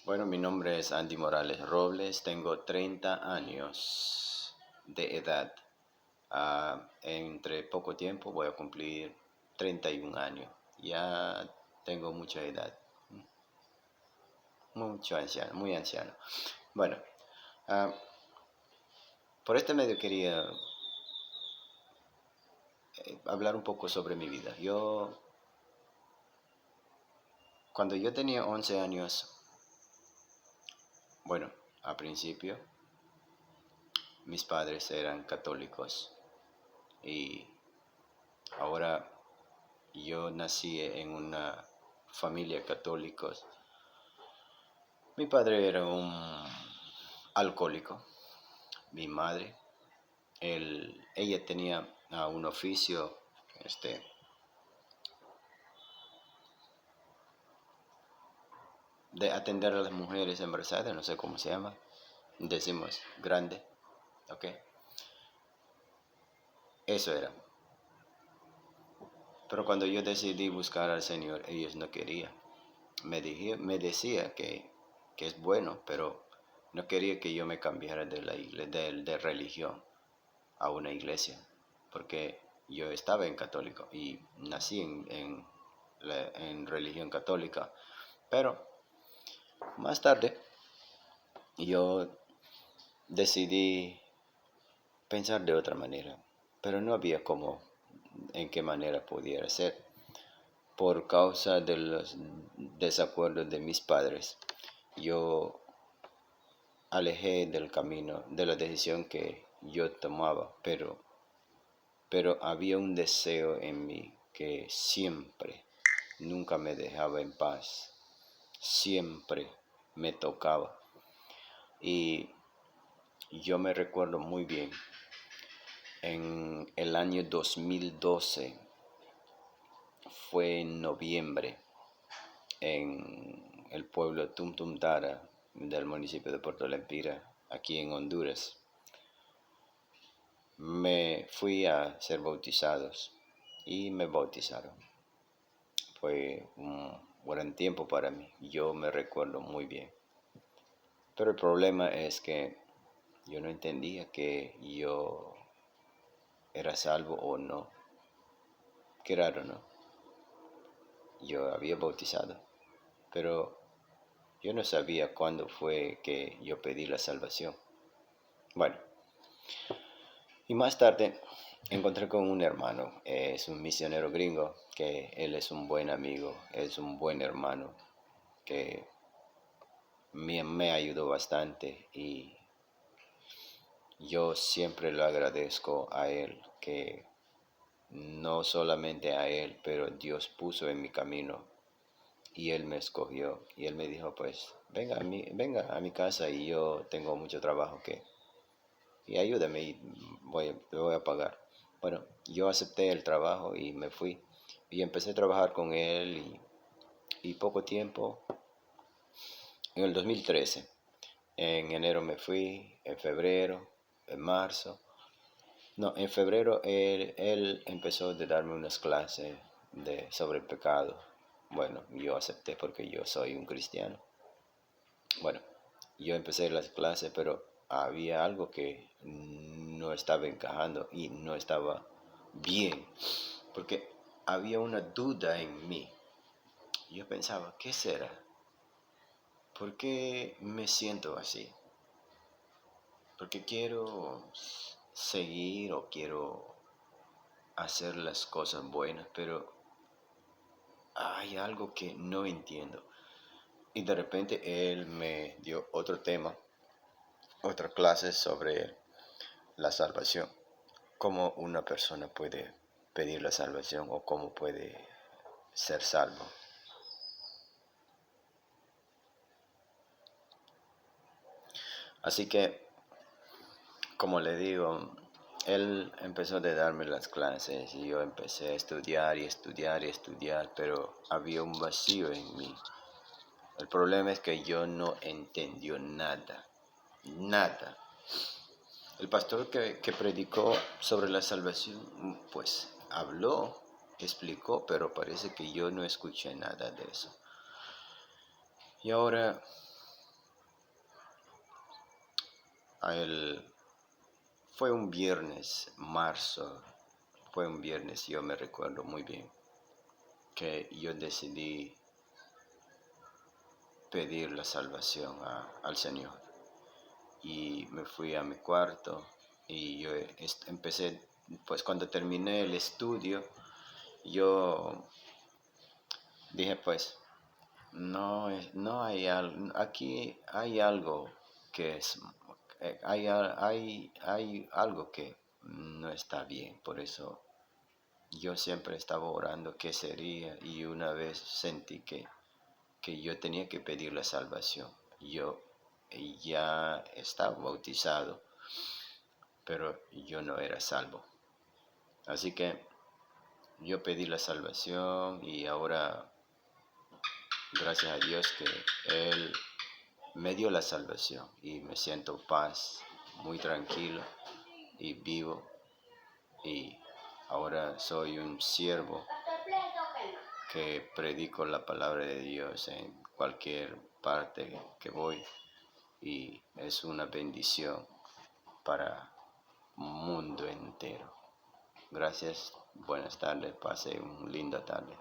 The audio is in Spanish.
Bueno, mi nombre es Andy Morales Robles, tengo 30 años de edad. Entre poco tiempo voy a cumplir 31 años. Ya tengo mucha edad, mucho anciano, muy anciano. Bueno, ah, por este medio quería hablar un poco sobre mi vida. Cuando yo tenía 11 años, bueno, a principio, mis padres eran católicos y ahora yo nací en una familia católica. Mi padre era un alcohólico. Mi madre, ella tenía un oficio, de atender a las mujeres embarazadas, no sé cómo se llama, decimos grande, ¿ok? Eso era. Pero cuando yo decidí buscar al Señor, ellos no querían. Me decía que es bueno, pero no quería que yo me cambiara de la de religión a una iglesia, porque yo estaba en católico y nací en religión católica, pero más tarde yo decidí pensar de otra manera, pero no había cómo, en qué manera pudiera ser, por causa de los desacuerdos de mis padres. Yo alejé del camino, de la decisión que yo tomaba, pero había un deseo en mí que siempre, nunca me dejaba en paz, siempre me tocaba. Y yo me recuerdo muy bien, en el año 2012, fue en noviembre, en el pueblo Tumtumtara del municipio de Puerto Lempira, aquí en Honduras. Me fui a ser bautizados y me bautizaron. Fue un buen tiempo para mí, yo me recuerdo muy bien. Pero el problema es que yo no entendía que yo era salvo o no. Qué raro, ¿no? Yo había bautizado, pero yo no sabía cuándo fue que yo pedí la salvación. Bueno, y más tarde encontré con un hermano, es un misionero gringo, que él es un buen amigo, es un buen hermano, que me ayudó bastante y yo siempre le agradezco a él, que no solamente a él, pero Dios puso en mi camino y él me escogió y él me dijo, pues venga a mi casa y yo tengo mucho trabajo y ayúdame y te voy a pagar. Bueno, yo acepté el trabajo y me fui y empecé a trabajar con él y poco tiempo, en el 2013, en enero me fui, en febrero, en marzo. No, en febrero él empezó a darme unas clases sobre el pecado. Bueno, yo acepté porque yo soy un cristiano. Bueno, yo empecé las clases, pero había algo que no estaba encajando y no estaba bien, porque había una duda en mí. Yo pensaba, ¿qué será? ¿Por qué me siento así? Porque quiero seguir o quiero hacer las cosas buenas, pero hay algo que no entiendo. Y de repente él me dio otro tema, otra clase sobre la salvación. Cómo una persona puede pedir la salvación o cómo puede ser salvo. Así que, como le digo, él empezó a darme las clases y yo empecé a estudiar y estudiar y estudiar, pero había un vacío en mí. El problema es que yo no entendí nada, nada. El pastor que predicó sobre la salvación, pues habló, explicó, pero parece que yo no escuché nada de eso. Y ahora el- fue un viernes, marzo, fue un viernes, yo me recuerdo muy bien, que yo decidí pedir la salvación al Señor. Y me fui a mi cuarto y yo empecé, pues cuando terminé el estudio, yo dije, pues, no hay algo, aquí hay algo que es, hay algo que no está bien, por eso yo siempre estaba orando qué sería y una vez sentí que yo tenía que pedir la salvación. Yo ya estaba bautizado, pero yo no era salvo. Así que yo pedí la salvación y ahora, gracias a Dios que Él me dio la salvación y me siento paz, muy tranquilo y vivo y ahora soy un siervo que predico la palabra de Dios en cualquier parte que voy y es una bendición para el mundo entero. Gracias, buenas tardes, pase una linda tarde.